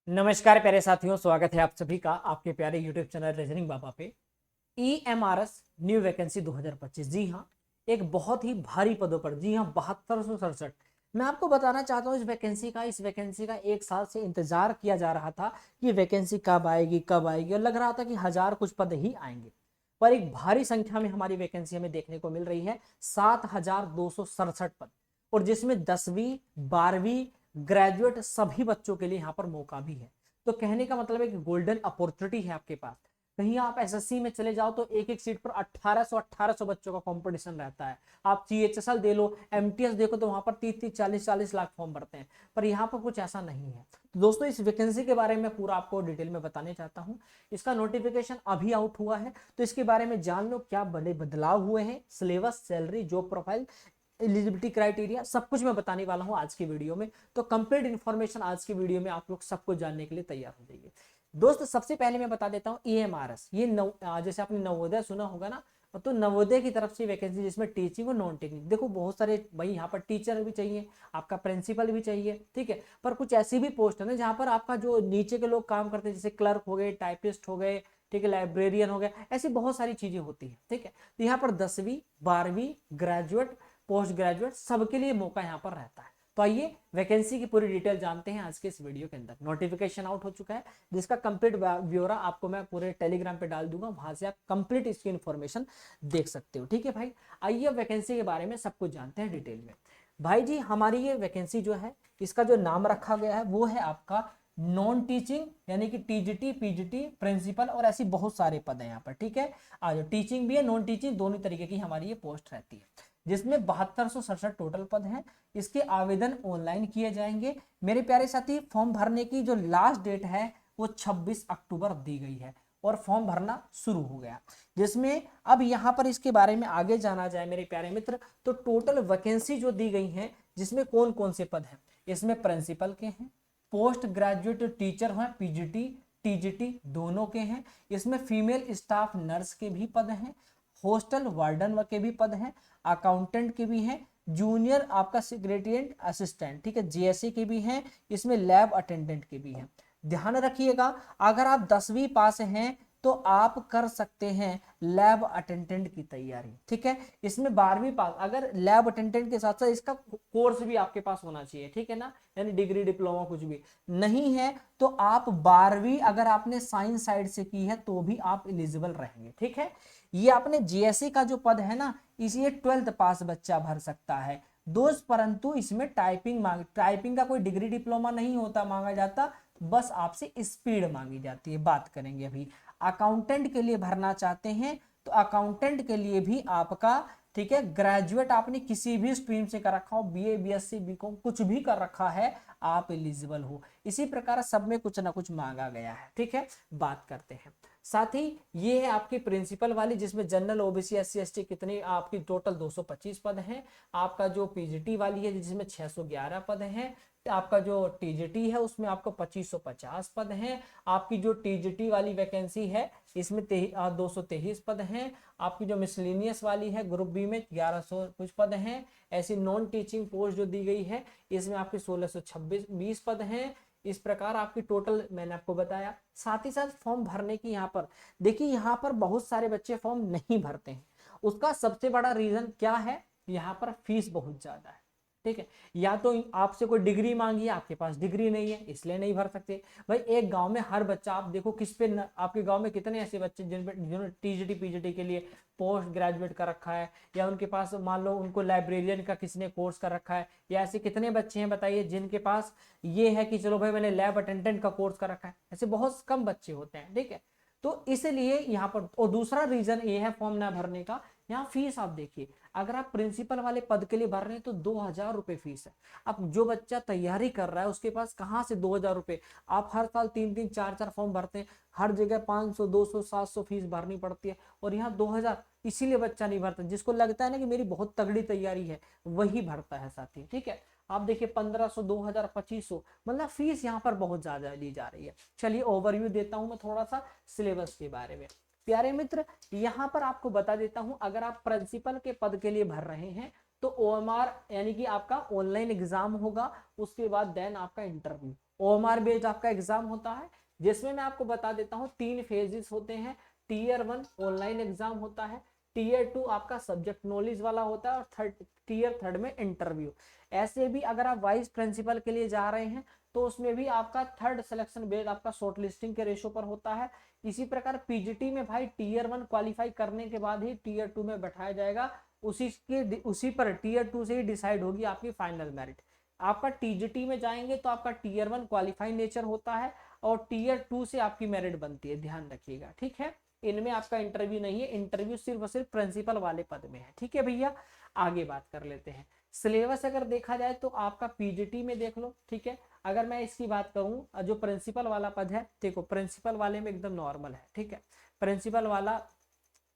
नमस्कार प्यारे साथियों, स्वागत है आप सभी का आपके प्यारे YouTube चैनल रीजनिंग बाबा पे। EMRS new vacancy 2025। जी हाँ, एक बहुत ही भारी पदों पर, जी हाँ 7267। मैं आपको बताना चाहता हूँ इस वैकेंसी का 1 साल से इंतजार किया जा रहा था कि वैकेंसी कब आएगी और लग रहा था कि हजार कुछ पद ही आएंगे। पर एक भारी संख्या में हमारी वैकेंसी हमें देखने को मिल रही है, 7267 पद। और जिसमें 10वीं 12वीं ग्रेजुएट सभी बच्चों के लिए यहाँ पर मौका भी है। तो कहने का मतलब है कि गोल्डन अपॉर्चुनिटी है आपके पास। कहीं आप एसएससी में चले जाओ तो एक एक सीट पर 1800 बच्चों का कंपटीशन रहता है। आप सीएचएसएल दे लो, एमटीएस देखो तो वहां पर 30-40 लाख फॉर्म भरते हैं। पर यहाँ पर कुछ ऐसा नहीं है। तो दोस्तों, इस वैकेंसी के बारे में पूरा आपको डिटेल में बताने चाहता हूँ। इसका नोटिफिकेशन अभी आउट हुआ है, तो इसके बारे में जान लो क्या बड़े बदलाव हुए हैं। Syllabus, salary, job profile, eligibility criteria, सब कुछ मैं बताने वाला हूं आज की वीडियो में। तो कंप्लीट इन्फॉर्मेशन आज की वीडियो में आप लोग सब कुछ जानने के लिए तैयार हो जाइए। दोस्त, सबसे पहले मैं बता देता हूं EMRS। ये जैसे आपने नवोदय सुना होगा ना, तो नवोदय की तरफ से वैकेंसी जिसमें टीचिंग और नॉन टेक्निक, देखो बहुत सारे भाई यहाँ पर टीचर भी चाहिए, आपका प्रिंसिपल भी चाहिए, ठीक है। पर कुछ ऐसी भी पोस्ट है ना जहाँ पर आपका जो नीचे के लोग काम करते हैं, जैसे क्लर्क हो गए, टाइपिस्ट हो गए, ठीक है, लाइब्रेरियन हो गया, ऐसी बहुत सारी चीजें होती है, ठीक है। तो यहाँ पर 10वीं 12वीं ग्रेजुएट, पोस्ट ग्रेजुएट सबके लिए मौका यहाँ पर रहता है। तो आइए वैकेंसी की पूरी डिटेल जानते हैं आज के इस वीडियो के अंदर। नोटिफिकेशन आउट हो चुका है, जिसका कंप्लीट ब्यौरा आपको मैं पूरे टेलीग्राम पे डाल दूंगा, वहां से आप कंप्लीट इसकी इन्फॉर्मेशन देख सकते हो, ठीक है भाई। आइए वैकेंसी के बारे में सब कुछ जानते हैं डिटेल में। भाई जी, हमारी ये वैकेंसी जो है, इसका जो नाम रखा गया है वो है आपका नॉन टीचिंग, यानी कि टीजीटी, पीजीटी, प्रिंसिपल, और ऐसी बहुत सारे पद हैं यहाँ पर, ठीक है। आज टीचिंग भी है, नॉन टीचिंग, दोनों तरीके की हमारी ये पोस्ट रहती है, जिसमें 7267 टोटल पद हैं। इसके आवेदन ऑनलाइन किए जाएंगे। मेरे प्यारे साथी, फॉर्म भरने की जो लास्ट डेट है वो 26 अक्टूबर दी गई है और फॉर्म भरना शुरू हो गया। जिसमें अब यहाँ पर इसके बारे में आगे जाना जाए मेरे प्यारे मित्र, तो टोटल वैकेंसी जो दी गई है, जिसमें कौन कौन से पद हैं, इसमें प्रिंसिपल के हैं, पोस्ट ग्रेजुएट टीचर हैं, पीजीटी टीजीटी दोनों के हैं। इसमें फीमेल स्टाफ नर्स के भी पद हैं, हॉस्टल वार्डन के भी पद हैं, अकाउंटेंट के भी हैं, जूनियर आपका सेक्रेटरिएट असिस्टेंट, ठीक है, जीएससी के भी हैं। इसमें लैब अटेंडेंट के भी हैं। ध्यान रखिएगा, अगर आप 10वीं पास हैं तो आप कर सकते हैं लैब अटेंडेंट की तैयारी, ठीक है। इसमें 12वीं पास, अगर लैब अटेंडेंट के साथ साथ इसका कोर्स भी आपके पास होना चाहिए, ठीक है ना, यानी डिग्री डिप्लोमा कुछ भी नहीं है तो आप 12वीं अगर आपने साइंस साइड से की है तो भी आप एलिजिबल रहेंगे, ठीक है। ये आपने जीएससी का जो पद है ना, इसे 12th पास बच्चा भर सकता है दोस्त, परंतु इसमें टाइपिंग का कोई डिग्री डिप्लोमा नहीं होता, मांगा जाता, बस आपसे स्पीड मांगी जाती है। बात करेंगे अभी। अकाउंटेंट के लिए भरना चाहते हैं तो अकाउंटेंट के लिए भी आपका, ठीक है, ग्रेजुएट आपने किसी भी स्ट्रीम से कर रखा हो, बीए बीएससी बीकॉम कुछ भी कर रखा है, आप एलिजिबल हो। इसी प्रकार सब में कुछ ना कुछ मांगा गया है, ठीक है। बात करते हैं। साथ ही ये है आपकी प्रिंसिपल वाली, जिसमें जनरल, ओबीसी, एससी एसटी कितनी आपकी टोटल 225 पद हैं। आपका जो पीजीटी वाली है जिसमें 611 पद हैं। आपका जो टीजीटी है उसमें आपको 2550 पद हैं। आपकी जो टीजीटी वाली वैकेंसी है इसमें 223 पद हैं। आपकी जो मिसलिनियस वाली है ग्रुप बी में 1100 कुछ पद हैं। ऐसी नॉन टीचिंग पोस्ट जो दी गई है इसमें आपके 1626 पद हैं। इस प्रकार आपकी टोटल मैंने आपको बताया। साथ ही साथ फॉर्म भरने की यहाँ पर देखिए, यहाँ पर बहुत सारे बच्चे फॉर्म नहीं भरते हैं। उसका सबसे बड़ा रीजन क्या है, यहाँ पर फीस बहुत ज्यादा है, ठीक है। या तो आपसे कोई डिग्री मांगी है, आपके पास डिग्री नहीं है इसलिए नहीं भर सकते। भाई एक गांव में हर बच्चा, आप देखो किस पे आपके गांव में कितने ऐसे बच्चे जिन्होंने टीजीटी पीजीटी के लिए पोस्ट ग्रेजुएट कर रखा है, या उनके पास मान लो उनको लाइब्रेरियन का किसी ने कोर्स कर रखा है, या ऐसे कितने बच्चे हैं बताइए जिनके पास ये है कि चलो भाई मैंने लैब अटेंडेंट का कोर्स कर रखा है। ऐसे बहुत कम बच्चे होते हैं, ठीक है। तो इसलिए यहाँ पर, और दूसरा रीजन ये है फॉर्म ना भरने का, यहाँ फीस आप देखिए, अगर आप प्रिंसिपल वाले पद के लिए भर रहे हैं तो 2000 रुपए फीस है। अब जो बच्चा तैयारी कर रहा है उसके पास कहाँ से 2000 रुपए, आप हर साल 3-3 4-4 फॉर्म भरते हैं, हर जगह 500 200 700 फीस भरनी पड़ती है, और यहाँ 2000, इसीलिए बच्चा नहीं भरता। जिसको लगता है ना कि मेरी बहुत तगड़ी तैयारी है वही भरता है साथी, ठीक है। आप देखिए 1500 2000 2500, मतलब फीस यहाँ पर बहुत ज्यादा ली जा रही है। चलिए ओवरव्यू देता हूं मैं थोड़ा सा सिलेबस के बारे में। प्यारे मित्र, यहाँ पर आपको बता देता हूं, अगर आप प्रिंसिपल के पद के लिए भर रहे हैं तो OMR यानी कि आपका ऑनलाइन एग्जाम होगा, उसके बाद देन आपका इंटरव्यू। OMR बेस्ड आपका एग्जाम होता है, जिसमें मैं आपको बता देता हूँ 3 फेजेस होते हैं। टीयर 1 ऑनलाइन एग्जाम होता है, टीयर 2 आपका सब्जेक्ट नॉलेज वाला होता है, और टीयर 3 में इंटरव्यू। ऐसे भी अगर आप वाइस प्रिंसिपल के लिए जा रहे हैं तो उसमें भी आपका थर्ड सिलेक्शन बेस्ड आपका शॉर्ट लिस्टिंग के रेशो पर होता है। इसी प्रकार पीजीटी में भाई टीयर 1 क्वालिफाई करने के बाद ही टीयर 2 में बैठाया जाएगा, उसी पर टीयर 2 से ही डिसाइड होगी आपकी फाइनल मेरिट। आपका टीजीटी में जाएंगे तो आपका टीयर 1 क्वालिफाई नेचर होता है, और टीयर 2 से आपकी मेरिट बनती है, ध्यान रखिएगा, ठीक है। इनमें आपका इंटरव्यू नहीं है, इंटरव्यू सिर्फ और सिर्फ प्रिंसिपल वाले पद में है, ठीक है भैया। आगे बात कर लेते हैं। सिलेबस अगर देखा जाए तो आपका पीजीटी में देख लो, ठीक है। अगर मैं इसकी बात करूं, जो प्रिंसिपल वाला पद है, देखो प्रिंसिपल वाले में एकदम नॉर्मल है, ठीक है। प्रिंसिपल वाला,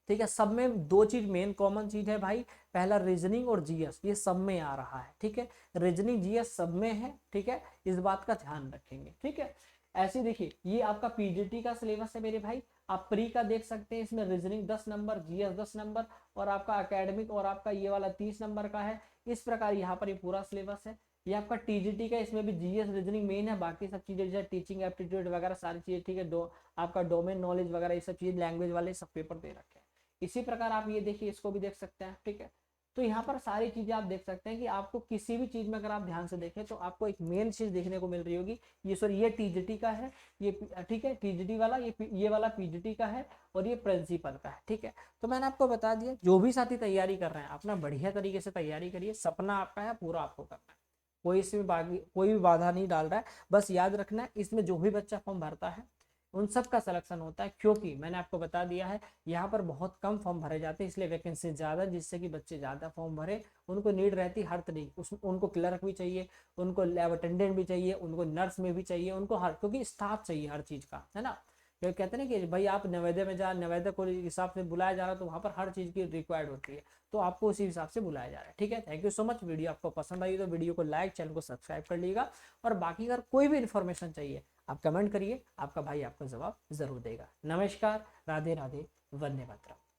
ठीक है, सब में दो चीज मेन कॉमन चीज है भाई। पहला रीजनिंग और जीएस, ये सब में आ रहा है, ठीक है। रीजनिंग जीएस सब में है, ठीक है, इस बात का ध्यान रखेंगे, ठीक है। ऐसे देखिए, ये आपका पीजीटी का सिलेबस है मेरे भाई। आप प्री का देख सकते हैं, इसमें रीजनिंग 10 नंबर, जीएस 10 नंबर, और आपका एकेडमिक और आपका ये वाला 30 नंबर का है। इस प्रकार यहाँ पर ये पूरा सिलेबस है। ये आपका टीजीटी का, इसमें भी जीएस रीजनिंग मेन है, बाकी सब चीजें जैसे टीचिंग एप्टीट्यूड वगैरह सारी चीजें, ठीक है। आपका डोमेन नॉलेज वगैरह ये सब चीज, लैंग्वेज वाले सब पेपर दे रखे हैं। इसी प्रकार आप ये देखिए, इसको भी देख सकते हैं, ठीक है। तो यहाँ पर सारी चीजें आप देख सकते हैं कि आपको किसी भी चीज में अगर आप ध्यान से देखें तो आपको एक मेन चीज देखने को मिल रही होगी। ये सॉरी, ये टीजीटी का है, ये ठीक है, टीजीटी वाला, ये वाला पीजीटी का है, और ये प्रिंसिपल का है, ठीक है। तो मैंने आपको बता दिया, जो भी साथी तैयारी कर रहे हैं अपना बढ़िया तरीके से तैयारी करिए, सपना आपका है, पूरा आपको करना है। कोई इसमें कोई भी बाधा नहीं डाल रहा है। बस याद रखना है, इसमें जो भी बच्चा फॉर्म भरता है उन सब का सिलेक्शन होता है, क्योंकि मैंने आपको बता दिया है यहाँ पर बहुत कम फॉर्म भरे जाते हैं, इसलिए वैकेंसी ज़्यादा, जिससे कि बच्चे ज़्यादा फॉर्म भरे। उनको नीड रहती है हर तरीके, उनको क्लर्क भी चाहिए, उनको लैब अटेंडेंट भी चाहिए, उनको नर्स में भी चाहिए, उनको हर, क्योंकि स्टाफ चाहिए हर चीज़ का, है ना। जो कहते हैं ना कि भाई आप नवोदय में जा, नवोदय को हिसाब से बुलाया जा रहा है, तो वहाँ पर हर चीज़ की रिक्वायर्ड होती है, तो आपको उसी हिसाब से बुलाया जा रहा है, ठीक है। Thank you so much. Video आपको पसंद आई तो वीडियो को लाइक, चैनल को सब्सक्राइब कर लीजिएगा, और बाकी अगर कोई भी इन्फॉर्मेशन चाहिए आप कमेंट करिए, आपका भाई आपका जवाब जरूर देगा। नमस्कार, राधे राधे, वंदे मातरम।